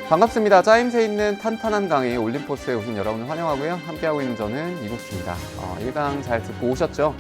반갑습니다. 짜임새 있는 탄탄한 강의 올림포스에 오신 여러분을 환영하고요. 함께하고 있는 저는 이국수입니다. 1강 잘 듣고 오셨죠?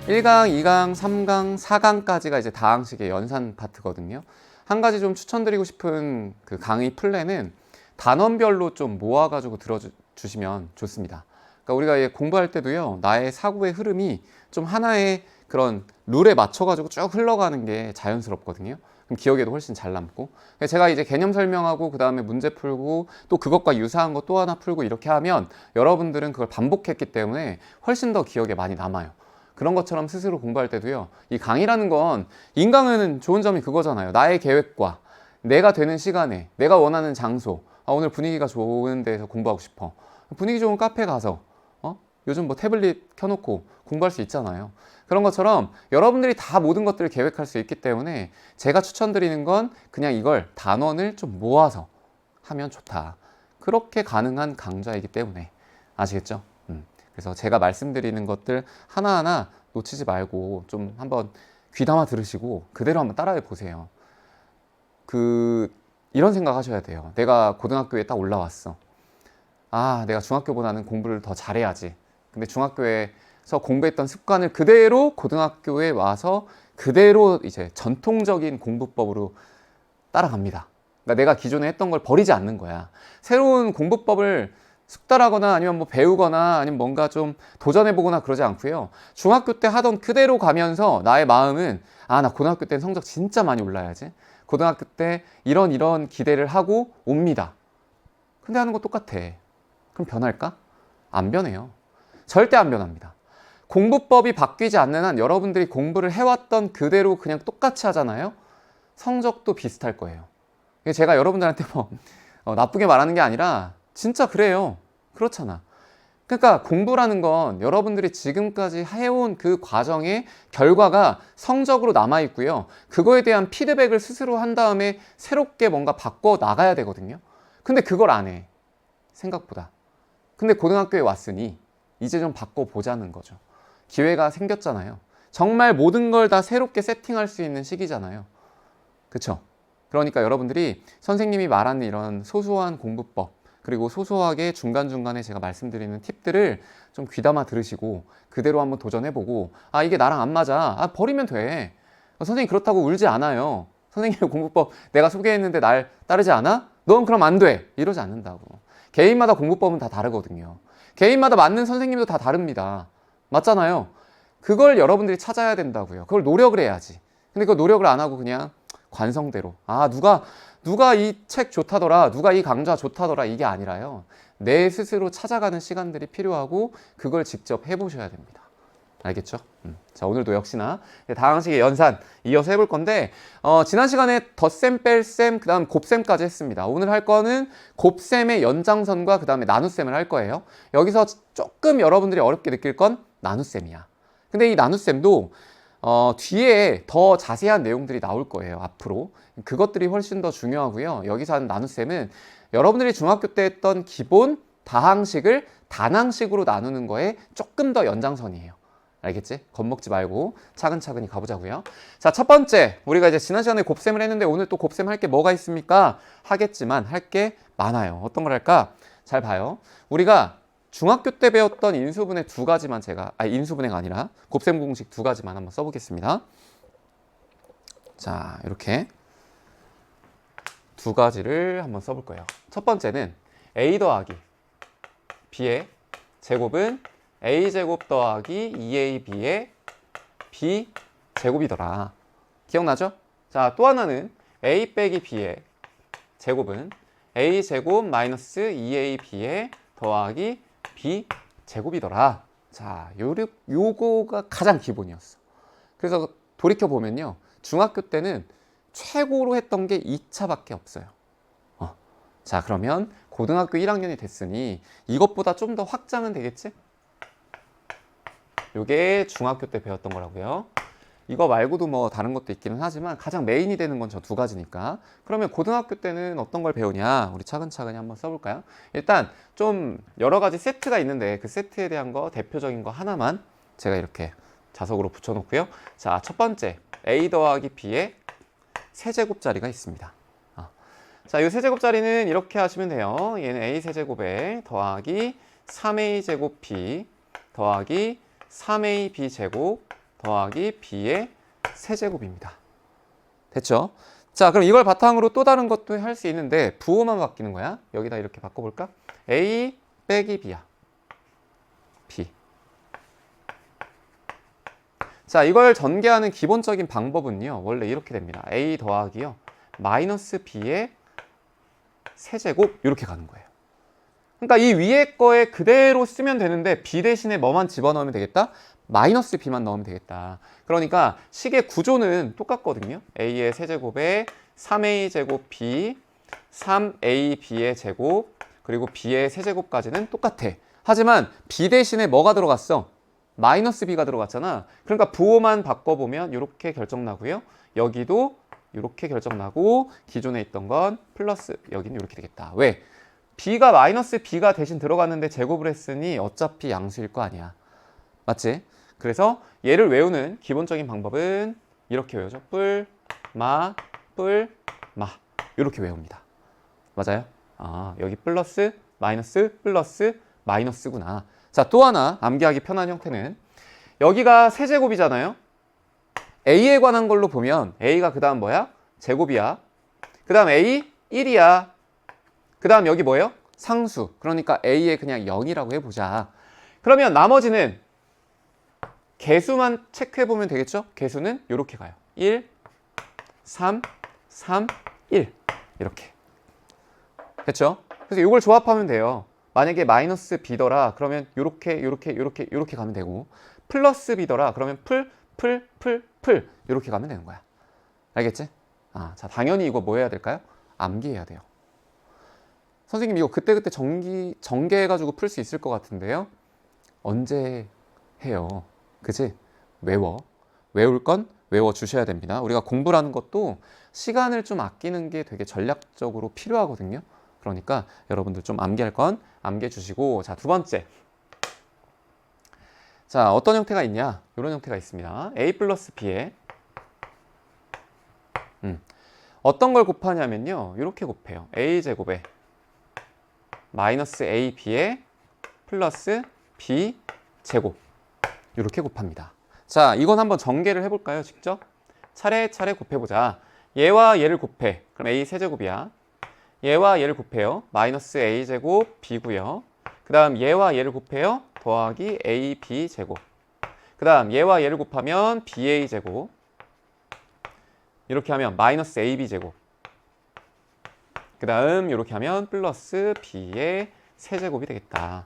1강, 2강, 3강, 4강까지가 이제 다항식의 연산 파트거든요. 한 가지 좀 추천드리고 싶은 그 강의 플랜은 단원별로 좀 모아가지고 들어주시면 좋습니다. 그러니까 우리가 공부할 때도요, 나의 사고의 흐름이 좀 하나의 그런 룰에 맞춰가지고 쭉 흘러가는 게 자연스럽거든요. 그럼 기억에도 훨씬 잘 남고. 제가 이제 개념 설명하고 그 다음에 문제 풀고 또 그것과 유사한 거 또 하나 풀고 이렇게 하면 여러분들은 그걸 반복했기 때문에 훨씬 더 기억에 많이 남아요. 그런 것처럼 스스로 공부할 때도요, 이 강의라는 건 인강은 좋은 점이 그거잖아요. 나의 계획과 내가 되는 시간에 내가 원하는 장소, 오늘 분위기가 좋은 데서 공부하고 싶어, 분위기 좋은 카페 가서 요즘 뭐 태블릿 켜놓고 공부할 수 있잖아요. 그런 것처럼 여러분들이 다 모든 것들을 계획할 수 있기 때문에 제가 추천드리는 건 그냥 이걸 단원을 좀 모아서 하면 좋다. 그렇게 가능한 강좌이기 때문에. 아시겠죠? 그래서 제가 말씀드리는 것들 하나하나 놓치지 말고 좀 한번 귀담아 들으시고 그대로 한번 따라해 보세요. 이런 생각 하셔야 돼요. 내가 고등학교에 딱 올라왔어. 내가 중학교보다는 공부를 더 잘해야지. 근데 중학교에서 공부했던 습관을 그대로 고등학교에 와서 그대로 이제 전통적인 공부법으로 따라갑니다. 그러니까 내가 기존에 했던 걸 버리지 않는 거야. 새로운 공부법을 숙달하거나 아니면 뭐 배우거나 아니면 뭔가 좀 도전해보거나 그러지 않고요. 중학교 때 하던 그대로 가면서 나의 마음은 나 고등학교 때는 성적 진짜 많이 올라야지. 고등학교 때 이런 기대를 하고 옵니다. 근데 하는 거 똑같아. 그럼 변할까? 안 변해요. 절대 안 변합니다. 공부법이 바뀌지 않는 한 여러분들이 공부를 해왔던 그대로 그냥 똑같이 하잖아요. 성적도 비슷할 거예요. 제가 여러분들한테 나쁘게 말하는 게 아니라 진짜 그래요. 그렇잖아. 그러니까 공부라는 건 여러분들이 지금까지 해온 그 과정의 결과가 성적으로 남아있고요. 그거에 대한 피드백을 스스로 한 다음에 새롭게 뭔가 바꿔 나가야 되거든요. 근데 그걸 안 해. 생각보다. 근데 고등학교에 왔으니 이제 좀 바꿔보자는 거죠. 기회가 생겼잖아요. 정말 모든 걸 다 새롭게 세팅할 수 있는 시기잖아요. 그쵸? 그러니까 여러분들이 선생님이 말하는 이런 소소한 공부법, 그리고 소소하게 중간중간에 제가 말씀드리는 팁들을 좀 귀담아 들으시고 그대로 한번 도전해보고 이게 나랑 안 맞아. 버리면 돼. 선생님 그렇다고 울지 않아요. 선생님의 공부법 내가 소개했는데 날 따르지 않아? 넌 그럼 안 돼. 이러지 않는다고. 개인마다 공부법은 다 다르거든요. 개인마다 맞는 선생님도 다 다릅니다. 맞잖아요. 그걸 여러분들이 찾아야 된다고요. 그걸 노력을 해야지. 근데 그 노력을 안 하고 그냥 관성대로 누가 이 책 좋다더라, 누가 이 강좌 좋다더라, 이게 아니라요. 내 스스로 찾아가는 시간들이 필요하고 그걸 직접 해보셔야 됩니다. 알겠죠? 자, 오늘도 역시나 다항식의 연산 이어서 해볼 건데 지난 시간에 덧셈, 뺄셈, 그 다음 곱셈까지 했습니다. 오늘 할 거는 곱셈의 연장선과 그 다음에 나눗셈을 할 거예요. 여기서 조금 여러분들이 어렵게 느낄 건 나눗셈이야. 근데 이 나눗셈도 뒤에 더 자세한 내용들이 나올 거예요. 앞으로. 그것들이 훨씬 더 중요하고요. 여기서 하는 나눗셈은 여러분들이 중학교 때 했던 기본 다항식을 단항식으로 나누는 거에 조금 더 연장선이에요. 알겠지? 겁먹지 말고 차근차근히 가보자고요. 자, 첫 번째, 우리가 이제 지난 시간에 곱셈을 했는데 오늘 또 곱셈 할 게 뭐가 있습니까? 하겠지만 할 게 많아요. 어떤 걸 할까? 잘 봐요. 우리가 중학교 때 배웠던 인수분해 두 가지만 인수분해가 아니라 곱셈 공식 두 가지만 한번 써보겠습니다. 자, 이렇게 두 가지를 한번 써볼 거예요. 첫 번째는 a 더하기 b의 제곱은 a제곱 더하기 2ab의 b제곱이더라. 기억나죠? 자, 또 하나는 a 빼기 b의 제곱은 a제곱 마이너스 2ab의 더하기 b제곱이더라. 자, 요거가 가장 기본이었어. 그래서 돌이켜보면요. 중학교 때는 최고로 했던 게 2차밖에 없어요. 자, 그러면 고등학교 1학년이 됐으니 이것보다 좀 더 확장은 되겠지? 요게 중학교 때 배웠던 거라고요. 이거 말고도 뭐 다른 것도 있기는 하지만 가장 메인이 되는 건 저 두 가지니까. 그러면 고등학교 때는 어떤 걸 배우냐? 우리 차근차근히 한번 써볼까요? 일단 좀 여러 가지 세트가 있는데 그 세트에 대한 거 대표적인 거 하나만 제가 이렇게 자석으로 붙여놓고요. 자, 첫 번째 a 더하기 b의 세제곱자리가 있습니다. 자, 이 세제곱자리는 이렇게 하시면 돼요. 얘는 a 세제곱에 더하기 3a 제곱 b 더하기 3ab 제곱 더하기 b의 세제곱입니다. 됐죠? 자, 그럼 이걸 바탕으로 또 다른 것도 할 수 있는데 부호만 바뀌는 거야. 여기다 이렇게 바꿔볼까? a 빼기 b야. b. 자, 이걸 전개하는 기본적인 방법은요. 원래 이렇게 됩니다. a 더하기요. 마이너스 b의 세제곱 이렇게 가는 거예요. 그러니까 이 위에 거에 그대로 쓰면 되는데 b 대신에 뭐만 집어넣으면 되겠다? 마이너스 b만 넣으면 되겠다. 그러니까 식의 구조는 똑같거든요. a의 세제곱에 3a제곱 b, 3ab의 제곱, 그리고 b의 세제곱까지는 똑같아. 하지만 b 대신에 뭐가 들어갔어? 마이너스 b가 들어갔잖아. 그러니까 부호만 바꿔보면 이렇게 결정나고요. 여기도 이렇게 결정나고 기존에 있던 건 플러스, 여기는 이렇게 되겠다. 왜? b가 마이너스 b가 대신 들어갔는데 제곱을 했으니 어차피 양수일 거 아니야. 맞지? 그래서 얘를 외우는 기본적인 방법은 이렇게 외우죠. 뿔, 마, 이렇게 외웁니다. 맞아요? 아, 여기 플러스, 마이너스, 마이너스구나. 자, 또 하나 암기하기 편한 형태는 여기가 세제곱이잖아요. a에 관한 걸로 보면 a가 그 다음 뭐야? 제곱이야. 그 다음 a 1이야. 그 다음 여기 뭐예요? 상수. 그러니까 a에 그냥 0이라고 해보자. 그러면 나머지는 개수만 체크해보면 되겠죠? 개수는 이렇게 가요. 1, 3, 3, 1 이렇게. 됐죠? 그래서 이걸 조합하면 돼요. 만약에 마이너스 b더라 그러면 이렇게 가면 되고, 플러스 b더라 그러면 풀 이렇게 가면 되는 거야. 알겠지? 아, 자, 당연히 이거 뭐 해야 될까요? 암기해야 돼요. 선생님 이거 그때그때 전개해가지고 풀 수 있을 것 같은데요. 언제 해요? 그치? 외울 건 외워 주셔야 됩니다. 우리가 공부라는 것도 시간을 좀 아끼는 게 되게 전략적으로 필요하거든요. 그러니까 여러분들 좀 암기할 건 암기해 주시고, 자, 두 번째. 자, 어떤 형태가 있냐? 이런 형태가 있습니다. a 플러스 b에 어떤 걸 곱하냐면요. 이렇게 곱해요. a제곱에 마이너스 ab에 플러스 b제곱 이렇게 곱합니다. 자, 이건 한번 전개를 해볼까요? 직접 차례차례 곱해보자. 얘와 얘를 곱해. 그럼 a 세제곱이야. 얘와 얘를 곱해요. 마이너스 a제곱 b고요. 그 다음 얘와 얘를 곱해요. 더하기 ab제곱. 그 다음 얘와 얘를 곱하면 ba제곱. 이렇게 하면 마이너스 ab제곱. 그 다음 이렇게 하면 플러스 b의 세제곱이 되겠다.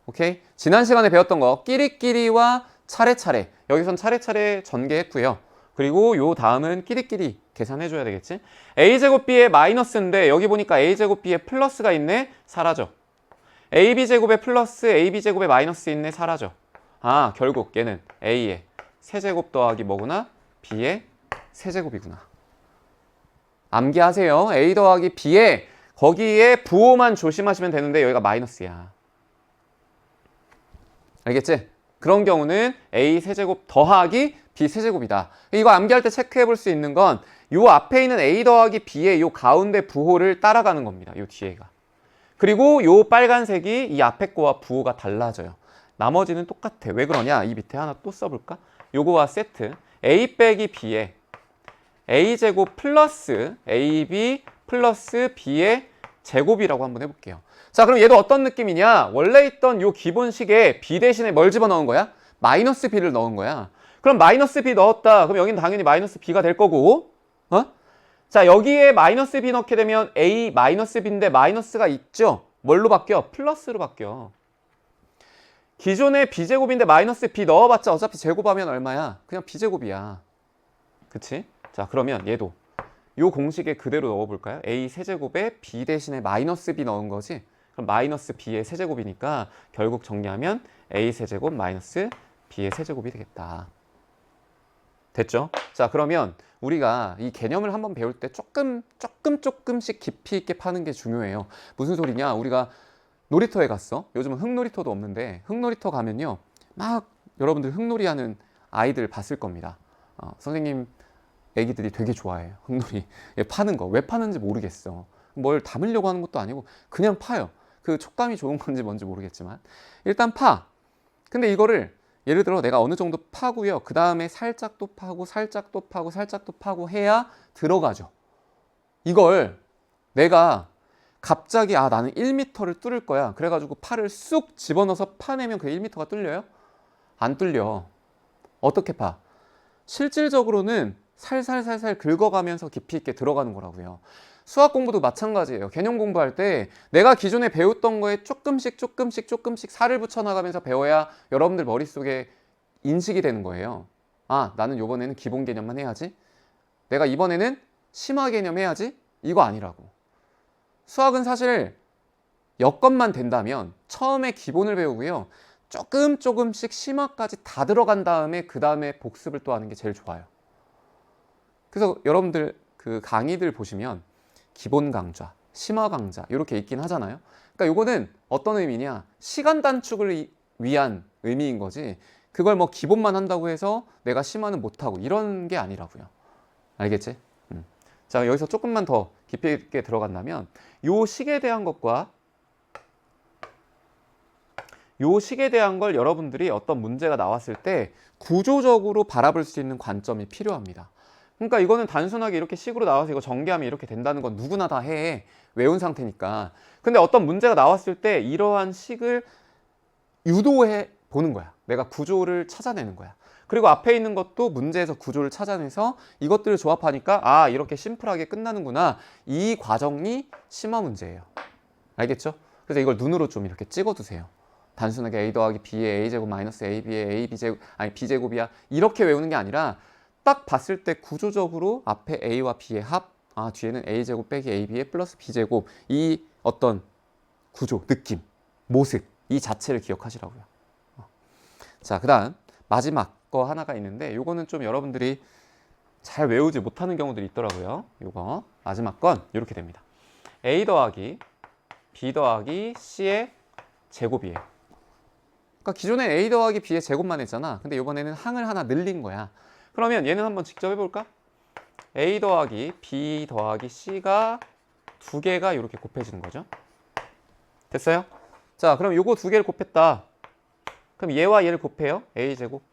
오케이? 지난 시간에 배웠던 거 끼리끼리와 차례차례, 여기선 차례차례 전개했고요. 그리고 요 다음은 끼리끼리 계산해줘야 되겠지? a제곱 b의 마이너스인데 여기 보니까 a제곱 b의 플러스가 있네? 사라져. ab제곱에 플러스 ab제곱에 마이너스 있네? 사라져. 아, 결국 얘는 a의 세제곱 더하기 뭐구나? b의 세제곱이구나. 암기하세요. a 더하기 b에 거기에 부호만 조심하시면 되는데 여기가 마이너스야. 알겠지? 그런 경우는 a 세제곱 더하기 b 세제곱이다. 이거 암기할 때 체크해 볼 수 있는 건 요 앞에 있는 a 더하기 b의 요 가운데 부호를 따라가는 겁니다. 요 뒤에가. 그리고 요 빨간색이 이 앞에 거와 부호가 달라져요. 나머지는 똑같아. 왜 그러냐? 이 밑에 하나 또 써볼까? 요거와 세트. a 빼기 b에 a제곱 플러스 ab 플러스 b의 제곱이라고 한번 해볼게요. 자, 그럼 얘도 어떤 느낌이냐? 원래 있던 요 기본식에 b 대신에 뭘 집어넣은 거야? 마이너스 b를 넣은 거야. 그럼 마이너스 b 넣었다. 그럼 여기는 당연히 마이너스 b가 될 거고, 자, 여기에 마이너스 b 넣게 되면 a 마이너스 b인데 마이너스가 있죠? 뭘로 바뀌어? 플러스로 바뀌어. 기존에 b제곱인데 마이너스 b 넣어봤자 어차피 제곱하면 얼마야? 그냥 b제곱이야. 그치? 자, 그러면 얘도 요 공식에 그대로 넣어볼까요? a 세제곱에 b 대신에 마이너스 b 넣은 거지? 그럼 마이너스 b의 세제곱이니까 결국 정리하면 a 세제곱 마이너스 b의 세제곱이 되겠다. 됐죠? 자, 그러면 우리가 이 개념을 한번 배울 때 조금씩 깊이 있게 파는 게 중요해요. 무슨 소리냐? 우리가 놀이터에 갔어. 요즘은 흙놀이터도 없는데 흙놀이터 가면요. 막 여러분들 흙놀이 하는 아이들 봤을 겁니다. 선생님 애기들이 되게 좋아해요. 흙놀이 파는 거. 왜 파는지 모르겠어. 뭘 담으려고 하는 것도 아니고 그냥 파요. 그 촉감이 좋은 건지 뭔지 모르겠지만 일단 파. 근데 이거를 예를 들어 내가 어느 정도 파고요. 그 다음에 살짝 또 파고 살짝 또 파고 살짝 또 파고 해야 들어가죠. 이걸 내가 갑자기 나는 1m를 뚫을 거야. 그래가지고 팔을 쑥 집어넣어서 파내면 그 1m가 뚫려요? 안 뚫려. 어떻게 파? 실질적으로는 살살살살 긁어가면서 깊이 있게 들어가는 거라고요. 수학 공부도 마찬가지예요. 개념 공부할 때 내가 기존에 배웠던 거에 조금씩 살을 붙여나가면서 배워야 여러분들 머릿속에 인식이 되는 거예요. 나는 이번에는 기본 개념만 해야지. 내가 이번에는 심화 개념 해야지. 이거 아니라고. 수학은 사실 여건만 된다면 처음에 기본을 배우고요. 조금씩 심화까지 다 들어간 다음에 그 다음에 복습을 또 하는 게 제일 좋아요. 그래서 여러분들 그 강의들 보시면 기본 강좌, 심화 강좌 이렇게 있긴 하잖아요. 그러니까 이거는 어떤 의미냐? 시간 단축을 위한 의미인 거지. 그걸 뭐 기본만 한다고 해서 내가 심화는 못하고 이런 게 아니라고요. 알겠지? 자, 여기서 조금만 더 깊이 있게 들어간다면 요 식에 대한 것과 요 식에 대한 걸 여러분들이 어떤 문제가 나왔을 때 구조적으로 바라볼 수 있는 관점이 필요합니다. 그러니까 이거는 단순하게 이렇게 식으로 나와서 이거 전개하면 이렇게 된다는 건 누구나 다 외운 상태니까. 근데 어떤 문제가 나왔을 때 이러한 식을 유도해 보는 거야. 내가 구조를 찾아내는 거야. 그리고 앞에 있는 것도 문제에서 구조를 찾아내서 이것들을 조합하니까 이렇게 심플하게 끝나는구나. 이 과정이 심화 문제예요. 알겠죠? 그래서 이걸 눈으로 좀 이렇게 찍어두세요. 단순하게 a 더하기 b의 a제곱 마이너스 ab의 ab제곱 b제곱이야 이렇게 외우는 게 아니라 딱 봤을 때 구조적으로 앞에 a와 b의 합, 뒤에는 a제곱 빼기 ab의 플러스 b제곱 이 어떤 구조, 느낌, 모습 이 자체를 기억하시라고요. 자, 그 다음 마지막 거 하나가 있는데 요거는 좀 여러분들이 잘 외우지 못하는 경우들이 있더라고요. 요거 마지막 건 이렇게 됩니다. a 더하기 b 더하기 c의 제곱이에요. 그러니까 기존에 a 더하기 b의 제곱만 했잖아. 근데 이번에는 항을 하나 늘린 거야. 그러면 얘는 한번 직접 해볼까? a 더하기 b 더하기 c가 두 개가 이렇게 곱해지는 거죠. 됐어요? 자, 그럼 요거 두 개를 곱했다. 그럼 얘와 얘를 곱해요. a제곱.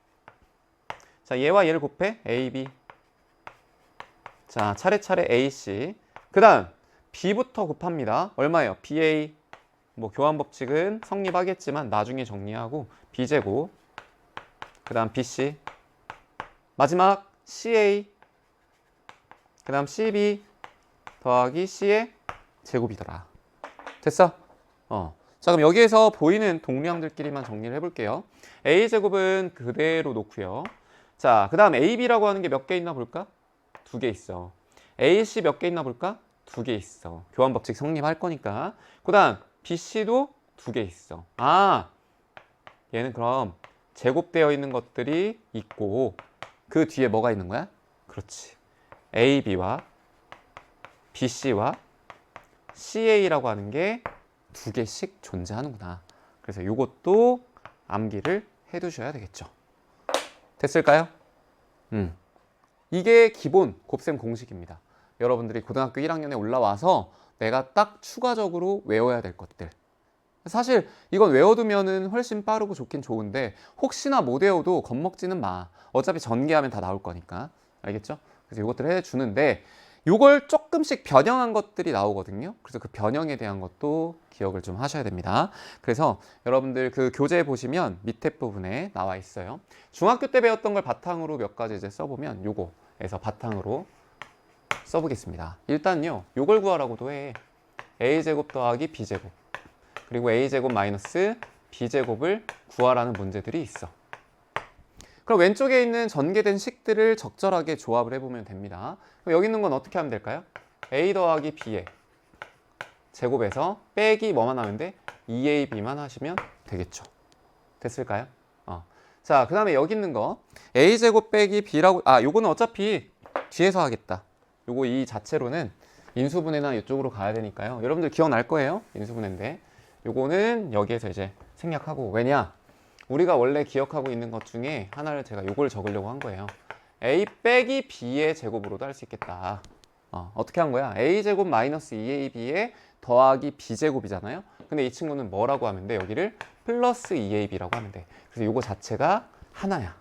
자, 얘와 얘를 곱해. ab. 자, 차례차례 ac. 그 다음 b부터 곱합니다. 얼마예요? ba. 뭐 교환 법칙은 성립하겠지만 나중에 정리하고 b제곱. 그 다음 bc. 마지막 ca. 그 다음 cb 더하기 c의 제곱이더라. 됐어? 자, 그럼 여기에서 보이는 동량들끼리만 정리를 해볼게요. a제곱은 그대로 놓고요. 자, 그 다음 ab라고 하는 게 몇 개 있나 볼까? 두 개 있어. ac 몇 개 있나 볼까? 두 개 있어. 교환 법칙 성립할 거니까. 그 다음 bc도 두 개 있어. 얘는 그럼 제곱되어 있는 것들이 있고 그 뒤에 뭐가 있는 거야? 그렇지. ab와 bc와 ca라고 하는 게 두 개씩 존재하는구나. 그래서 이것도 암기를 해 두셔야 되겠죠. 됐을까요? 이게 기본 곱셈 공식입니다. 여러분들이 고등학교 1학년에 올라와서 내가 딱 추가적으로 외워야 될 것들. 사실 이건 외워두면은 훨씬 빠르고 좋긴 좋은데 혹시나 못 외워도 겁먹지는 마. 어차피 전개하면 다 나올 거니까. 알겠죠? 그래서 이것들을 해주는데 이걸 조금씩 변형한 것들이 나오거든요. 그래서 그 변형에 대한 것도 기억을 좀 하셔야 됩니다. 그래서 여러분들 그 교재 보시면 밑에 부분에 나와 있어요. 중학교 때 배웠던 걸 바탕으로 몇 가지 이제 써보면 요거에서 바탕으로 써보겠습니다. 일단요, 요걸 구하라고도 해. a제곱 더하기 b제곱 그리고 a제곱 마이너스 b제곱을 구하라는 문제들이 있어. 그럼 왼쪽에 있는 전개된 식들을 적절하게 조합을 해보면 됩니다. 그럼 여기 있는 건 어떻게 하면 될까요? a 더하기 b의 제곱에서 빼기 뭐만 하면 돼? 2ab만 하시면 되겠죠. 됐을까요? 자, 그 다음에 여기 있는 거 a제곱 빼기 b라고 요거는 어차피 뒤에서 하겠다. 요거 이 자체로는 인수분해나 이쪽으로 가야 되니까요. 여러분들 기억날 거예요. 인수분해인데 요거는 여기에서 이제 생략하고 왜냐? 우리가 원래 기억하고 있는 것 중에 하나를 제가 요걸 적으려고 한 거예요. a 빼기 b의 제곱으로도 할 수 있겠다. 어떻게 한 거야? a제곱 마이너스 2ab에 더하기 b제곱이잖아요. 근데 이 친구는 뭐라고 하면 돼? 여기를 플러스 2ab라고 하면 돼. 그래서 요거 자체가 하나야.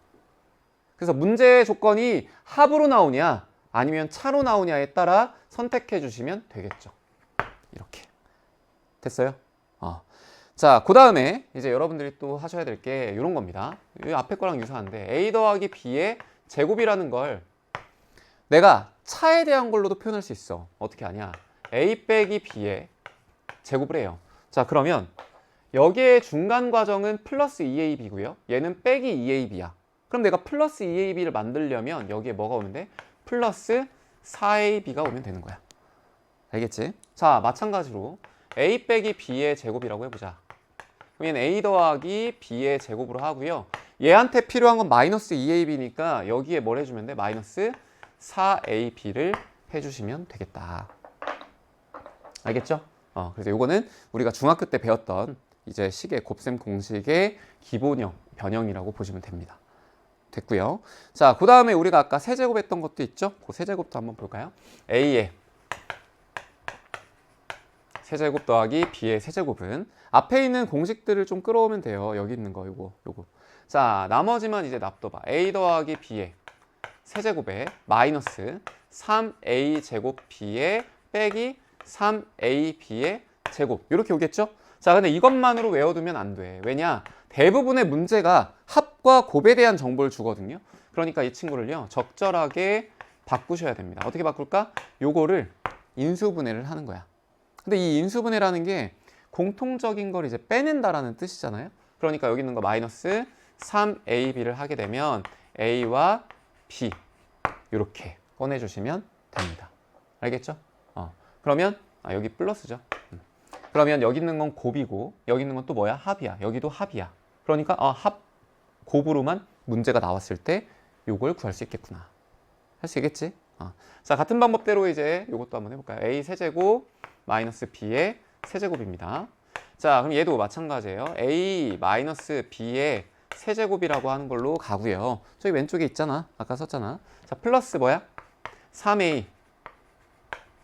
그래서 문제의 조건이 합으로 나오냐 아니면 차로 나오냐에 따라 선택해 주시면 되겠죠. 이렇게 됐어요? 자, 그 다음에 이제 여러분들이 또 하셔야 될 게 이런 겁니다. 이 앞에 거랑 유사한데 a 더하기 b의 제곱이라는 걸 내가 차에 대한 걸로도 표현할 수 있어. 어떻게 하냐? a 빼기 b의 제곱을 해요. 자, 그러면 여기에 중간 과정은 플러스 2ab고요. 얘는 빼기 2ab야. 그럼 내가 플러스 2ab를 만들려면 여기에 뭐가 오면 돼? 플러스 4ab가 오면 되는 거야. 알겠지? 자, 마찬가지로 a 빼기 b의 제곱이라고 해보자. 그럼 얘는 a 더하기 b의 제곱으로 하고요. 얘한테 필요한 건 마이너스 2ab니까 여기에 뭘 해주면 돼? 마이너스 4ab를 해주시면 되겠다. 알겠죠? 그래서 요거는 우리가 중학교 때 배웠던 이제 식의 곱셈 공식의 기본형, 변형이라고 보시면 됩니다. 됐고요. 자, 그 다음에 우리가 아까 세제곱 했던 것도 있죠? 그 세제곱도 한번 볼까요? a의 세제곱 더하기 b의 세제곱은 앞에 있는 공식들을 좀 끌어오면 돼요. 여기 있는 거 요거. 자, 나머지만 이제 납둬봐. a 더하기 b의 세제곱에 마이너스 3a 제곱 b의 빼기 3ab의 제곱 이렇게 오겠죠? 자, 근데 이것만으로 외워두면 안 돼. 왜냐? 대부분의 문제가 합과 곱에 대한 정보를 주거든요. 그러니까 이 친구를요 적절하게 바꾸셔야 됩니다. 어떻게 바꿀까? 요거를 인수분해를 하는 거야. 근데 이 인수분해라는 게 공통적인 걸 이제 빼낸다라는 뜻이잖아요. 그러니까 여기 있는 거 마이너스 3ab를 하게 되면 a와 b 이렇게 꺼내주시면 됩니다. 알겠죠? 그러면 여기 플러스죠. 그러면 여기 있는 건 곱이고 여기 있는 건 또 뭐야? 합이야. 여기도 합이야. 그러니까 합 곱으로만 문제가 나왔을 때 요걸 구할 수 있겠구나. 할 수 있겠지? 자, 같은 방법대로 이제 요것도 한번 해볼까요? a 세제곱 마이너스 b의 세제곱입니다. 자, 그럼 얘도 마찬가지예요. a 마이너스 b의 세제곱이라고 하는 걸로 가고요. 저기 왼쪽에 있잖아. 아까 썼잖아. 자, 플러스 뭐야? 3a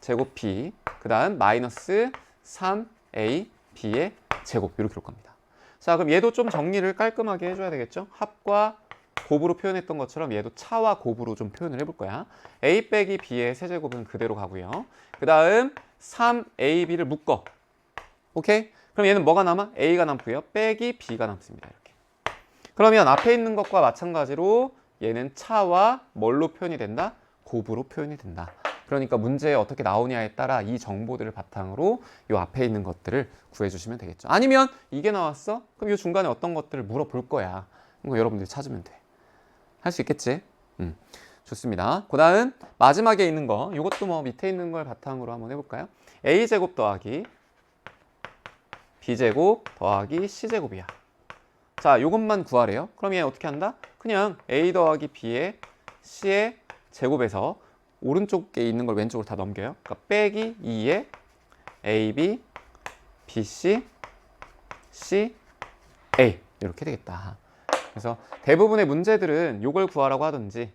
제곱 b 그 다음 마이너스 3a b의 제곱 이렇게 올 겁니다. 자, 그럼 얘도 좀 정리를 깔끔하게 해줘야 되겠죠? 합과 곱으로 표현했던 것처럼 얘도 차와 곱으로 좀 표현을 해볼 거야. a 빼기 b의 세제곱은 그대로 가고요. 그 다음 3ab를 묶어. 오케이? 그럼 얘는 뭐가 남아? a가 남고요. 빼기 b가 남습니다. 이렇게. 그러면 앞에 있는 것과 마찬가지로 얘는 차와 뭘로 표현이 된다? 곱으로 표현이 된다. 그러니까 문제에 어떻게 나오냐에 따라 이 정보들을 바탕으로 이 앞에 있는 것들을 구해주시면 되겠죠. 아니면 이게 나왔어? 그럼 이 중간에 어떤 것들을 물어볼 거야. 이거 여러분들이 찾으면 돼. 할 수 있겠지? 좋습니다. 그 다음 마지막에 있는 거 이것도 뭐 밑에 있는 걸 바탕으로 한번 해볼까요? a제곱 더하기 b제곱 더하기 c제곱이야. 자, 이것만 구하래요. 그럼 얘 어떻게 한다? 그냥 a 더하기 b의 c의 제곱에서 오른쪽에 있는 걸 왼쪽으로 다 넘겨요. 그러니까 빼기 2에 ab, bc, c, a 이렇게 되겠다. 그래서 대부분의 문제들은 요걸 구하라고 하든지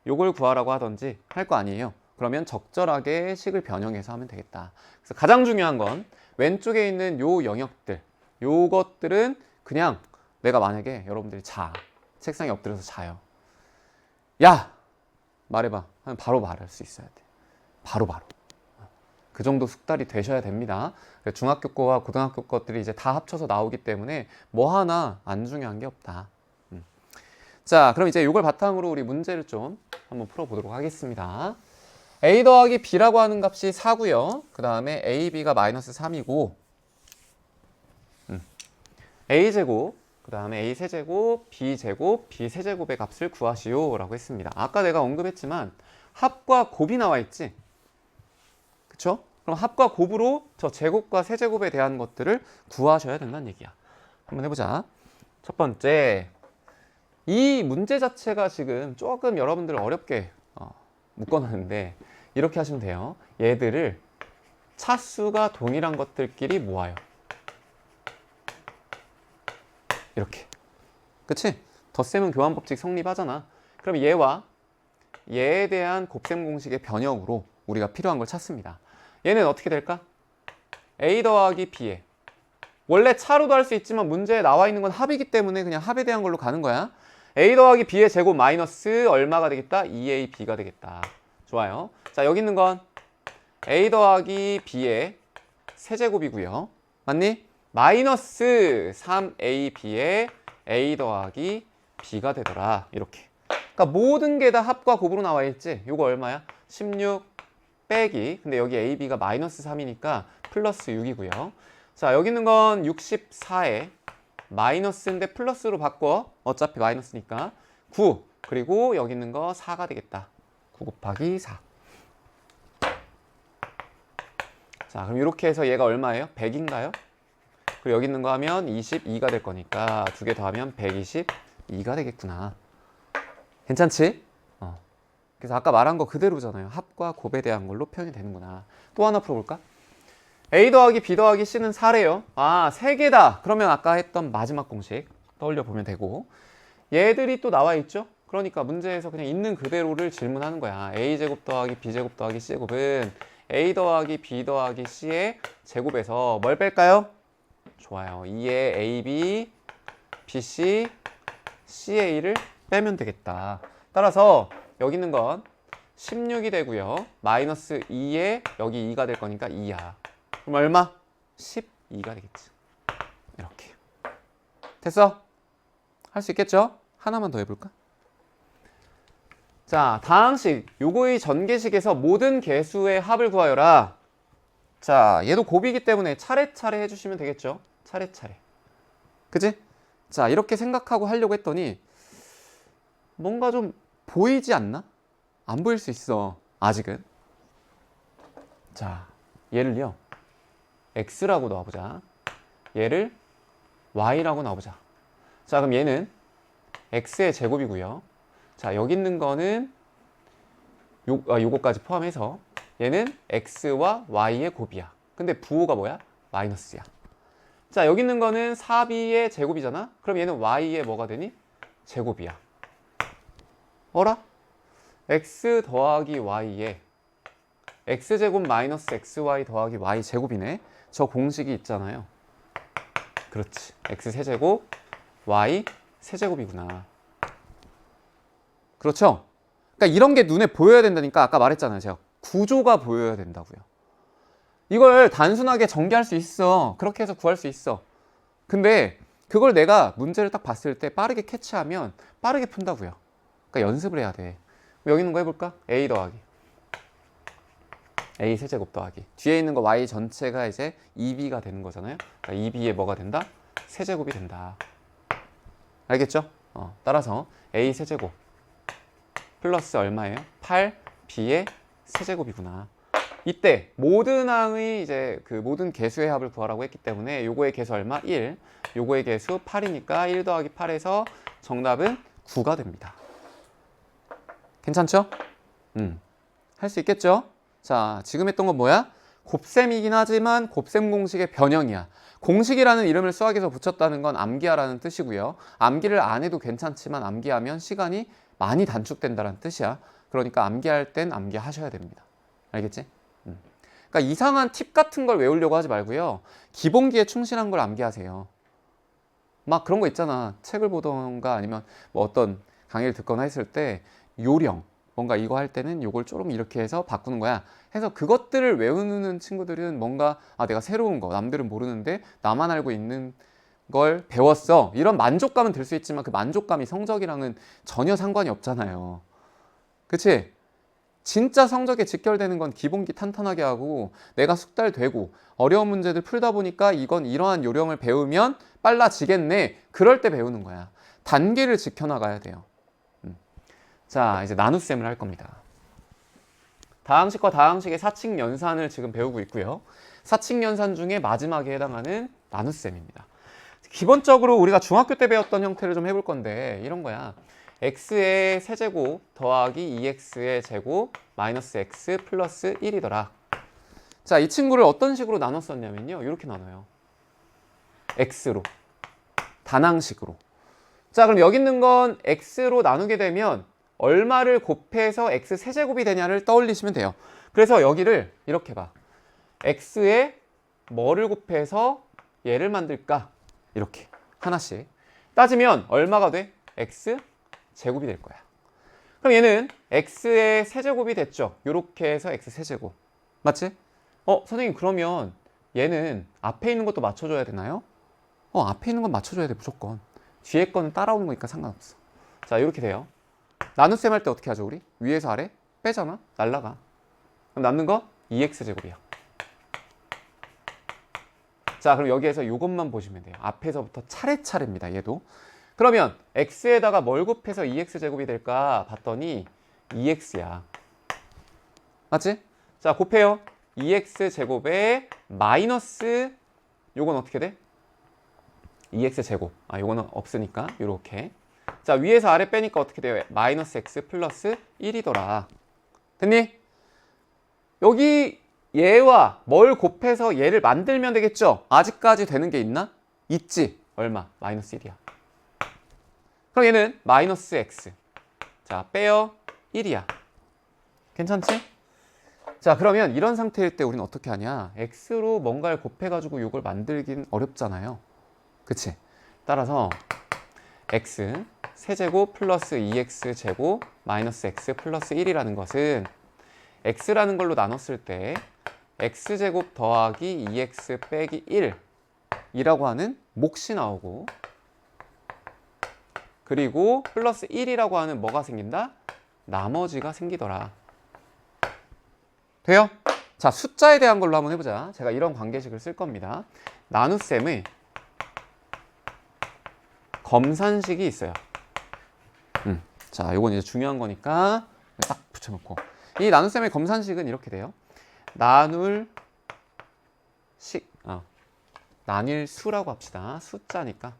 요걸 구하라고 하든지 할 거 아니에요. 그러면 적절하게 식을 변형해서 하면 되겠다. 그래서 가장 중요한 건 왼쪽에 있는 요 영역들 요것들은 그냥 내가 만약에 여러분들이 책상에 엎드려서 자요. 야! 말해봐. 하면 바로 말할 수 있어야 돼. 바로. 그 정도 숙달이 되셔야 됩니다. 중학교 거와 고등학교 것들이 이제 다 합쳐서 나오기 때문에 뭐 하나 안 중요한 게 없다. 자, 그럼 이제 이걸 바탕으로 우리 문제를 좀 한번 풀어보도록 하겠습니다. a 더하기 b라고 하는 값이 4고요. 그 다음에 ab가 마이너스 3이고 a제곱, 그 다음에 a 세제곱, b 제곱, b 세제곱의 값을 구하시오 라고 했습니다. 아까 내가 언급했지만 합과 곱이 나와 있지? 그쵸? 그럼 합과 곱으로 저 제곱과 세제곱에 대한 것들을 구하셔야 된다는 얘기야. 한번 해보자. 첫 번째, 이 문제 자체가 지금 조금 여러분들 어렵게 묶어놨는데 이렇게 하시면 돼요. 얘들을 차수가 동일한 것들끼리 모아요. 이렇게. 그치? 덧셈은 교환법칙 성립하잖아. 그럼 얘와 얘에 대한 곱셈 공식의 변형으로 우리가 필요한 걸 찾습니다. 얘는 어떻게 될까? a 더하기 b에 원래 차로도 할 수 있지만 문제에 나와 있는 건 합이기 때문에 그냥 합에 대한 걸로 가는 거야. a 더하기 b의 제곱 마이너스 얼마가 되겠다? 2ab가 되겠다. 좋아요. 자, 여기 있는 건 a 더하기 b의 세제곱이고요. 맞니? 마이너스 3ab의 a 더하기 b가 되더라. 이렇게. 그러니까 모든 게 다 합과 곱으로 나와 있지. 요거 얼마야? 16 빼기. 근데 여기 ab가 마이너스 3이니까 플러스 6이고요. 자, 여기 있는 건 64에 마이너스인데 플러스로 바꿔. 어차피 마이너스니까 9. 그리고 여기 있는 거 4가 되겠다. 9 곱하기 4. 자, 그럼 이렇게 해서 얘가 얼마예요? 100인가요? 그리고 여기 있는 거 하면 22가 될 거니까 두 개 더하면 122가 되겠구나. 괜찮지? 그래서 아까 말한 거 그대로잖아요. 합과 곱에 대한 걸로 표현이 되는구나. 또 하나 풀어볼까? a 더하기 b 더하기 c는 4래요. 아, 3개다. 그러면 아까 했던 마지막 공식 떠올려 보면 되고, 얘들이 또 나와 있죠? 그러니까 문제에서 그냥 있는 그대로를 질문하는 거야. a제곱 더하기 b제곱 더하기 c제곱은 a 더하기 b 더하기 c의 제곱에서 뭘 뺄까요? 좋아요. 2의 ab, bc, ca를 빼면 되겠다. 따라서 여기 있는 건 16이 되고요. 마이너스 2에 여기 2가 될 거니까 2야. 그럼 얼마? 12가 되겠지. 이렇게. 됐어? 할 수 있겠죠? 하나만 더 해볼까? 자, 다항식. 요거의 전개식에서 모든 개수의 합을 구하여라. 자, 얘도 곱이기 때문에 차례차례 해주시면 되겠죠? 차례차례. 그치? 자, 이렇게 생각하고 하려고 했더니 뭔가 좀 보이지 않나? 안 보일 수 있어. 아직은. 자, 얘를요. x라고 넣어보자. 얘를 y라고 넣어보자. 자, 그럼 얘는 x의 제곱이고요. 자, 여기 있는 거는 요거까지 포함해서 얘는 x와 y의 곱이야. 근데 부호가 뭐야? 마이너스야. 자, 여기 있는 거는 4b의 제곱이잖아. 그럼 얘는 y의 뭐가 되니? 제곱이야. 어라? x 더하기 y에 x제곱 마이너스 xy 더하기 y제곱이네. 저 공식이 있잖아요. 그렇지. x 세제곱 y 세제곱이구나. 그렇죠? 그러니까 이런 게 눈에 보여야 된다니까. 아까 말했잖아요. 제가 구조가 보여야 된다고요. 이걸 단순하게 전개할 수 있어. 그렇게 해서 구할 수 있어. 근데 그걸 내가 문제를 딱 봤을 때 빠르게 캐치하면 빠르게 푼다고요. 그러니까 연습을 해야 돼. 여기 있는 거 해볼까? a 더하기 a 세제곱 더하기 뒤에 있는 거 y 전체가 이제 2b가 되는 거잖아요. 그러니까 2b에 뭐가 된다? 세제곱이 된다. 알겠죠? 따라서 a 세제곱 플러스 얼마예요? 8b의 세제곱이구나. 이때 모든 항의 이제 그 모든 개수의 합을 구하라고 했기 때문에 요거의 개수 얼마? 1. 요거의 개수 8이니까 1 더하기 8에서 정답은 9가 됩니다. 괜찮죠? 할 수 있겠죠? 자, 지금 했던 건 뭐야? 곱셈이긴 하지만 곱셈 공식의 변형이야. 공식이라는 이름을 수학에서 붙였다는 건 암기하라는 뜻이고요. 암기를 안 해도 괜찮지만 암기하면 시간이 많이 단축된다는 뜻이야. 그러니까 암기할 땐 암기하셔야 됩니다. 알겠지? 그러니까 이상한 팁 같은 걸 외우려고 하지 말고요. 기본기에 충실한 걸 암기하세요. 막 그런 거 있잖아. 책을 보던가 아니면 뭐 어떤 강의를 듣거나 했을 때 요령, 뭔가 이거 할 때는 요걸 좀 이렇게 해서 바꾸는 거야. 해서 그것들을 외우는 친구들은 뭔가 내가 새로운 거, 남들은 모르는데 나만 알고 있는 걸 배웠어. 이런 만족감은 들 수 있지만 그 만족감이 성적이랑은 전혀 상관이 없잖아요. 그치? 진짜 성적에 직결되는 건 기본기 탄탄하게 하고 내가 숙달되고 어려운 문제들 풀다 보니까 이건 이러한 요령을 배우면 빨라지겠네. 그럴 때 배우는 거야. 단계를 지켜나가야 돼요. 자, 이제 나눗셈을 할 겁니다. 다항식과 다항식의 사칙 연산을 지금 배우고 있고요. 사칙 연산 중에 마지막에 해당하는 나눗셈입니다. 기본적으로 우리가 중학교 때 배웠던 형태를 좀 해볼 건데 이런 거야. x의 세제곱 더하기 2x의 제곱 마이너스 x 플러스 1이더라. 자, 이 친구를 어떤 식으로 나눴었냐면요. 이렇게 나눠요. x로. 단항식으로. 자, 그럼 여기 있는 건 x로 나누게 되면 얼마를 곱해서 x 세제곱이 되냐를 떠올리시면 돼요. 그래서 여기를 이렇게 봐. x에 뭐를 곱해서 얘를 만들까? 이렇게 하나씩 따지면 얼마가 돼? x 제곱이 될 거야. 그럼 얘는 x의 세제곱이 됐죠. 이렇게 해서 x 세제곱. 맞지? 선생님 그러면 얘는 앞에 있는 것도 맞춰줘야 되나요? 앞에 있는 건 맞춰줘야 돼 무조건. 뒤에 거는 따라오는 거니까 상관없어. 자 이렇게 돼요. 나눗셈 할 때 어떻게 하죠 우리? 위에서 아래 빼잖아. 날라가. 그럼 남는 거 2x제곱이야. 자 그럼 여기에서 이것만 보시면 돼요. 앞에서부터 차례차례입니다. 얘도. 그러면 x에다가 뭘 곱해서 2x제곱이 될까 봤더니 2x야. 맞지? 자 곱해요. 2x제곱에 마이너스 요건 어떻게 돼? 2x제곱. 요거는 없으니까 요렇게. 자 위에서 아래 빼니까 어떻게 돼요? 마이너스 x 플러스 1이더라. 됐니? 여기 얘와 뭘 곱해서 얘를 만들면 되겠죠? 아직까지 되는 게 있나? 있지. 얼마? 마이너스 1이야. 그럼 얘는 마이너스 x. 자 빼요. 1이야. 괜찮지? 자 그러면 이런 상태일 때 우리는 어떻게 하냐? x로 뭔가를 곱해가지고 이걸 만들긴 어렵잖아요. 그치? 따라서 x 세제곱 플러스 2x제곱 마이너스 x 플러스 1이라는 것은 x라는 걸로 나눴을 때 x제곱 더하기 2x 빼기 1 이라고 하는 몫이 나오고 그리고 플러스 1이라고 하는 뭐가 생긴다? 나머지가 생기더라. 돼요? 자 숫자에 대한 걸로 한번 해보자. 제가 이런 관계식을 쓸 겁니다. 나눗셈의 검산식이 있어요. 자 요건 이제 중요한 거니까 딱 붙여놓고 이 나눗셈의 검산식은 이렇게 돼요. 나뉠수라고 합시다. 숫자니까.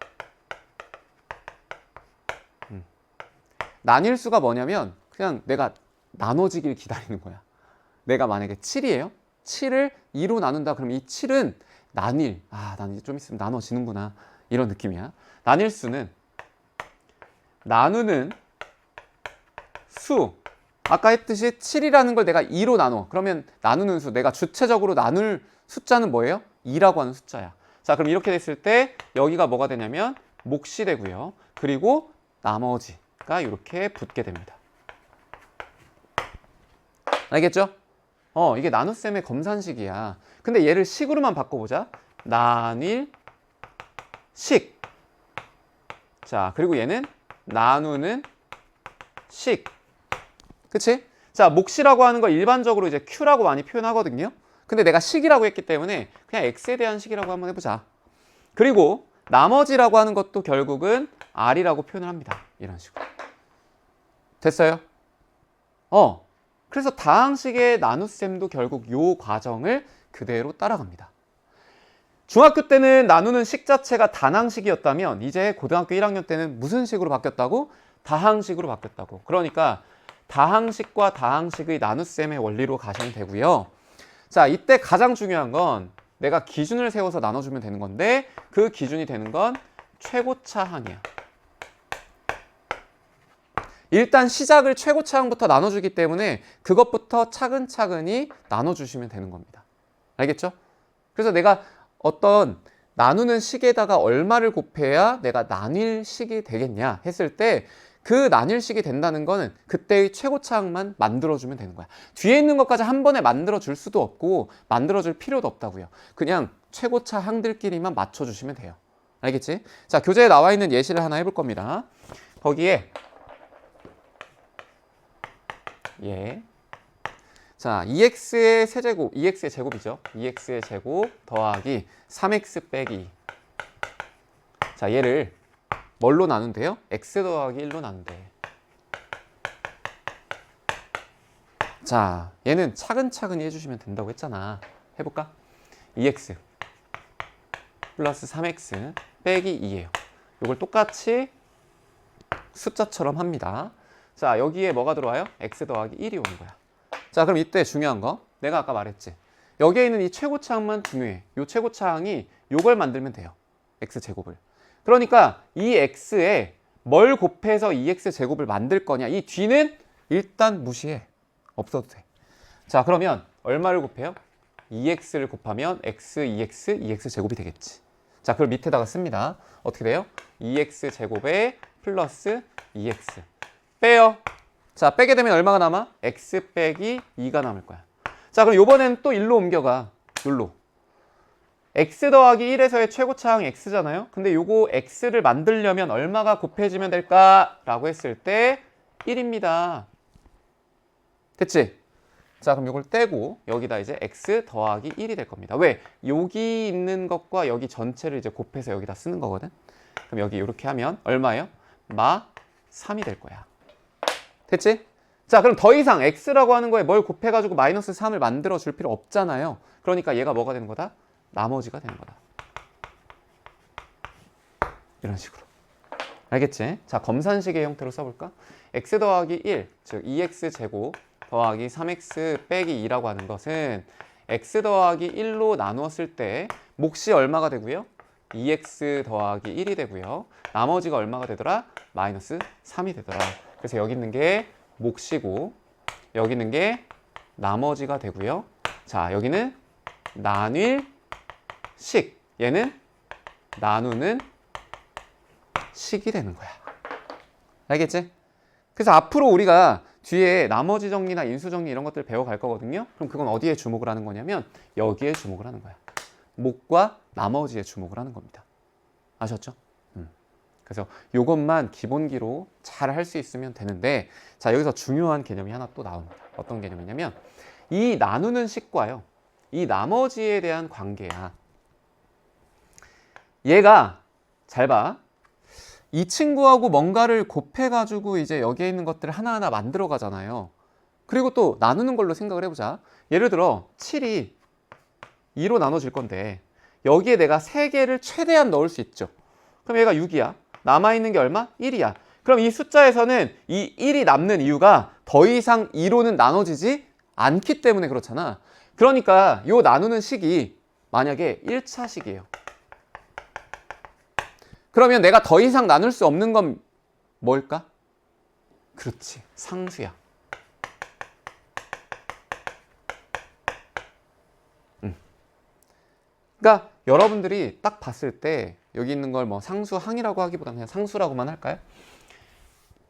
나뉠수가 뭐냐면 그냥 내가 나눠지길 기다리는 거야. 내가 만약에 7이에요. 7을 2로 나눈다 그러면 이 7은 난 이제 좀 있으면 나눠지는구나. 이런 느낌이야. 나뉠수는 나누는 수. 아까 했듯이 7이라는 걸 내가 2로 나눠. 그러면 나누는 수. 내가 주체적으로 나눌 숫자는 뭐예요? 2라고 하는 숫자야. 자, 그럼 이렇게 됐을 때 여기가 뭐가 되냐면 몫이 되고요. 그리고 나머지가 이렇게 붙게 됩니다. 알겠죠? 이게 나눗셈의 검산식이야. 근데 얘를 식으로만 바꿔보자. 나뉠 식. 자, 그리고 얘는 나누는 식. 그치? 자, 몫이라고 하는 거 일반적으로 이제 Q라고 많이 표현하거든요. 근데 내가 식이라고 했기 때문에 그냥 X에 대한 식이라고 한번 해보자. 그리고 나머지라고 하는 것도 결국은 R이라고 표현을 합니다. 이런 식으로. 됐어요? 그래서 다항식의 나눗셈도 결국 요 과정을 그대로 따라갑니다. 중학교 때는 나누는 식 자체가 단항식이었다면 이제 고등학교 1학년 때는 무슨 식으로 바뀌었다고? 다항식으로 바뀌었다고. 그러니까 다항식과 다항식의 나눗셈의 원리로 가시면 되고요. 자, 이때 가장 중요한 건 내가 기준을 세워서 나눠주면 되는 건데 그 기준이 되는 건 최고차항이야. 일단 시작을 최고차항부터 나눠주기 때문에 그것부터 차근차근히 나눠주시면 되는 겁니다. 알겠죠? 그래서 내가 어떤 나누는 식에다가 얼마를 곱해야 내가 나뉠 식이 되겠냐 했을 때 그 나뉠 식이 된다는 거는 그때의 최고차항만 만들어주면 되는 거야. 뒤에 있는 것까지 한 번에 만들어줄 수도 없고 만들어줄 필요도 없다고요. 그냥 최고차항들끼리만 맞춰주시면 돼요. 알겠지? 자, 교재에 나와 있는 예시를 하나 해볼 겁니다. 거기에 자, 2x의 세제곱, 2x의 제곱이죠. 2x의 제곱 더하기 3x 빼기 2. 자, 얘를 뭘로 나눈대요? x 더하기 1로 나눈대. 자, 얘는 차근차근히 해주시면 된다고 했잖아. 해볼까? 2x 플러스 3x 빼기 2예요. 이걸 똑같이 숫자처럼 합니다. 자, 여기에 뭐가 들어와요? x 더하기 1이 오는 거야. 자, 그럼 이때 중요한 거 내가 아까 말했지. 여기에 있는 이 최고차항만 중요해. 이 최고차항이 요걸 만들면 돼요. x제곱을. 그러니까 이 x에 뭘 곱해서 2x제곱을 만들 거냐. 이 뒤는 일단 무시해. 없어도 돼. 자, 그러면 얼마를 곱해요? 2x를 곱하면 x, 2x, 2x 제곱이 되겠지. 자, 그걸 밑에다가 씁니다. 어떻게 돼요? 2x 제곱에 플러스 2x. 빼요. 자, 빼게 되면 얼마가 남아? x 빼기 2가 남을 거야. 자, 그럼 요번엔 또 1로 옮겨가. 여기로. x 더하기 1에서의 최고차항 x잖아요. 근데 요거 x를 만들려면 얼마가 곱해지면 될까라고 했을 때 1입니다. 됐지? 자, 그럼 이걸 떼고 여기다 이제 x 더하기 1이 될 겁니다. 왜? 여기 있는 것과 여기 전체를 이제 곱해서 여기다 쓰는 거거든. 그럼 여기 이렇게 하면 얼마예요? 마 3이 될 거야. 됐지? 자, 그럼 더 이상 x라고 하는 거에 뭘 곱해가지고 마이너스 3을 만들어 줄 필요 없잖아요. 그러니까 얘가 뭐가 되는 거다? 나머지가 되는 거다. 이런 식으로. 알겠지? 자, 검산식의 형태로 써볼까? x 더하기 1, 즉 2x 제곱 더하기 3x 빼기 2라고 하는 것은 x 더하기 1로 나누었을 때 몫이 얼마가 되고요? 2x 더하기 1이 되고요. 나머지가 얼마가 되더라? 마이너스 3이 되더라. 그래서 여기 있는 게 몫이고 여기 있는 게 나머지가 되고요. 자, 여기는 나뉠 식, 얘는 나누는 식이 되는 거야. 알겠지? 그래서 앞으로 우리가 뒤에 나머지 정리나 인수 정리 이런 것들 배워갈 거거든요. 그럼 그건 어디에 주목을 하는 거냐면 여기에 주목을 하는 거야. 몫과 나머지에 주목을 하는 겁니다. 아셨죠? 그래서 이것만 기본기로 잘 할 수 있으면 되는데, 자, 여기서 중요한 개념이 하나 또 나옵니다. 어떤 개념이냐면 이 나누는 식과요, 이 나머지에 대한 관계야. 얘가 잘 봐. 이 친구하고 뭔가를 곱해가지고 이제 여기에 있는 것들을 하나하나 만들어 가잖아요. 그리고 또 나누는 걸로 생각을 해보자. 예를 들어 7이 2로 나눠질 건데 여기에 내가 3개를 최대한 넣을 수 있죠. 그럼 얘가 6이야. 남아있는 게 얼마? 1이야. 그럼 이 숫자에서는 이 1이 남는 이유가 더 이상 2로는 나눠지지 않기 때문에 그렇잖아. 그러니까 이 나누는 식이 만약에 1차 식이에요. 그러면 내가 더 이상 나눌 수 없는 건 뭘까? 그렇지, 상수야. 그러니까 여러분들이 딱 봤을 때 여기 있는 걸 뭐 상수항이라고 하기보다는 그냥 상수라고만 할까요?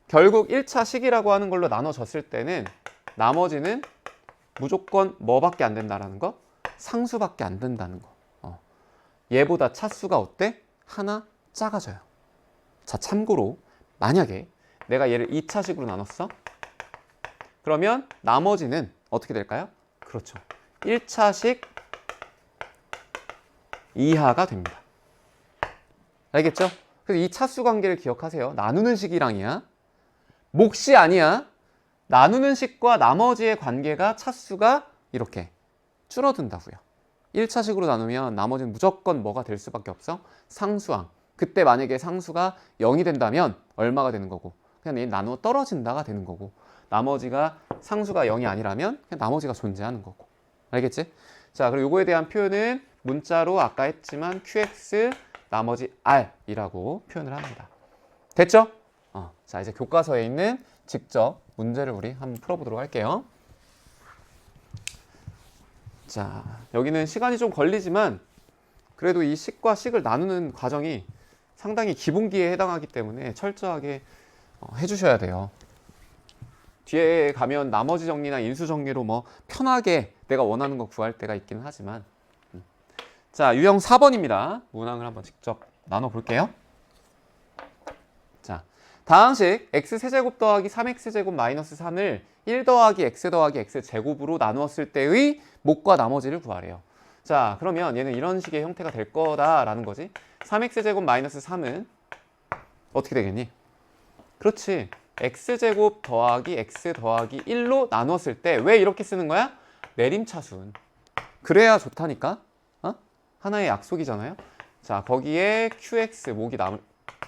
결국 1차 식이라고 하는 걸로 나눠졌을 때는 나머지는 무조건 뭐밖에 안 된다라는 거? 상수밖에 안 된다는 거. 얘보다 차수가 어때? 하나 작아져요. 자, 참고로 만약에 내가 얘를 2차식으로 나눴어? 그러면 나머지는 어떻게 될까요? 그렇죠. 1차식 이하가 됩니다. 알겠죠? 그래서 이 차수 관계를 기억하세요. 나누는 식이랑이야. 몫이 아니야. 나누는 식과 나머지의 관계가 차수가 이렇게 줄어든다고요. 1차식으로 나누면 나머지는 무조건 뭐가 될 수밖에 없어? 상수항. 그때 만약에 상수가 0이 된다면 얼마가 되는 거고, 그냥 얘 나누어 떨어진다가 되는 거고, 나머지가 상수가 0이 아니라면 그냥 나머지가 존재하는 거고. 알겠지? 자, 그리고 요거에 대한 표현은 문자로 아까 했지만 qx 나머지 r이라고 표현을 합니다. 됐죠? 자, 이제 교과서에 있는 직접 문제를 우리 한번 풀어보도록 할게요. 자, 여기는 시간이 좀 걸리지만 그래도 이 식과 식을 나누는 과정이 상당히 기본기에 해당하기 때문에 철저하게 해주셔야 돼요. 뒤에 가면 나머지 정리나 인수 정리로 뭐 편하게 내가 원하는 거 구할 때가 있기는 하지만, 자, 유형 4번입니다. 문항을 한번 직접 나눠볼게요. 자, 다항식 x세제곱 더하기 3x제곱 마이너스 3을 1 더하기 x 더하기 x제곱으로 나누었을 때의 몫과 나머지를 구하래요. 자, 그러면 얘는 이런 식의 형태가 될 거다라는 거지. 3x제곱 마이너스 3은 어떻게 되겠니? 그렇지. x제곱 더하기 x 더하기 1로 나눴을 때 왜 이렇게 쓰는 거야? 내림차순. 그래야 좋다니까? 하나의 약속이잖아요. 자, 거기에 qx 몫이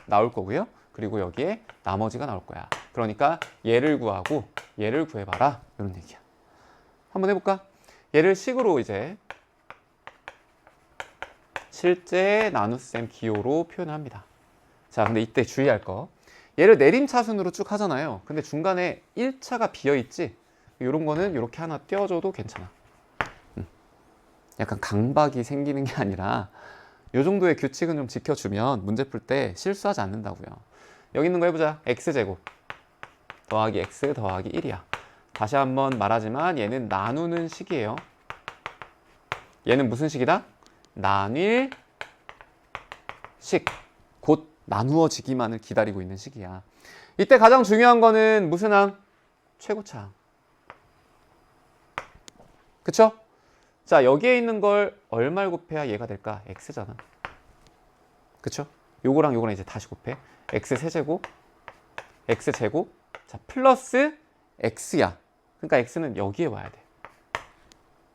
나올 거고요. 그리고 여기에 나머지가 나올 거야. 그러니까 얘를 구하고 얘를 구해봐라. 이런 얘기야. 한번 해볼까? 얘를 식으로 이제 실제 나눗셈 기호로 표현합니다. 자, 근데 이때 주의할 거. 얘를 내림차순으로 쭉 하잖아요. 근데 중간에 1차가 비어있지? 이런 거는 이렇게 하나 띄워줘도 괜찮아. 약간 강박이 생기는 게 아니라 이 정도의 규칙은 좀 지켜주면 문제 풀 때 실수하지 않는다고요. 여기 있는 거 해보자. x제곱 더하기 x 더하기 1이야. 다시 한번 말하지만 얘는 나누는 식이에요. 얘는 무슨 식이다? 나뉠 식. 곧 나누어지기만을 기다리고 있는 식이야. 이때 가장 중요한 거는 무슨 항? 최고차항. 그쵸? 자, 여기에 있는 걸 얼마를 곱해야 얘가 될까? x잖아. 그쵸? 요거랑 요거랑 이제 다시 곱해. x 세제곱, x 제곱, 자, 플러스 x야. 그러니까 x는 여기에 와야 돼.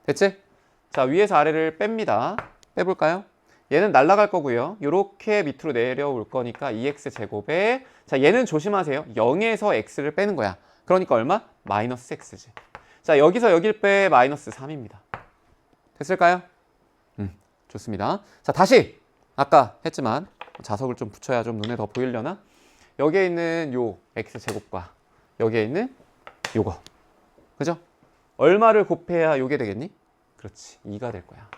됐지? 자, 위에서 아래를 뺍니다. 빼볼까요? 얘는 날아갈 거고요. 요렇게 밑으로 내려올 거니까 2x 제곱에, 자, 얘는 조심하세요. 0에서 x를 빼는 거야. 그러니까 얼마? 마이너스 x지. 자, 여기서 여길 빼 마이너스 3입니다. 됐을까요? 좋습니다. 자, 다시 아까 했지만 자석을 좀 붙여야 좀 눈에 더 보이려나? 여기에 있는 요 x제곱과 여기에 있는 요거, 그죠? 얼마를 곱해야 요게 되겠니? 그렇지, 2가 될 거야.